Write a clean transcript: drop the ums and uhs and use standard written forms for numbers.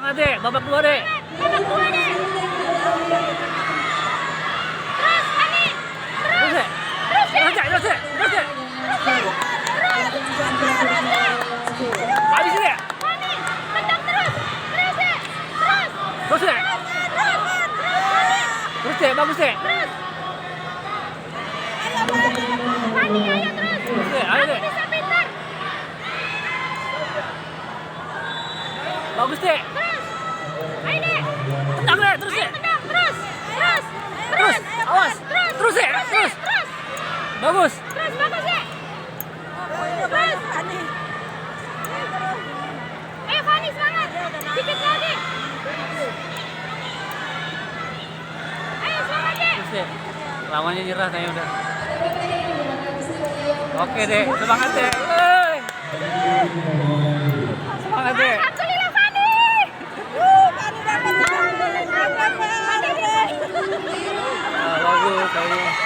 Semangat deh, babak 2 deh. Babak 2 deh. Terus, Ani. Terus deh. Terus deh. Terus deh. Terus deh. Habis deh. Ani, tendang terus. Terus deh. Terus. Terus deh. Terus deh, bagus deh. Terus. Ani, ayo terus. Terus deh, ayo deh. Kamu bisa pintar. Bagus deh. Terus. Ayo deh. Tendang deh, terus deh. Tendang terus. Terus. Terus, awas. Terus deh, terus. Terus. Bagus. Terus bagus deh. Terus. Ayo Fani semangat. Dikit lagi. Ayo semangat deh. Terus deh. Lawannya nyerah kayaknya udah. Oke deh, semangat deh. Yeay. Semangat deh. Alhamdulillah Fani. Bagus kayaknya.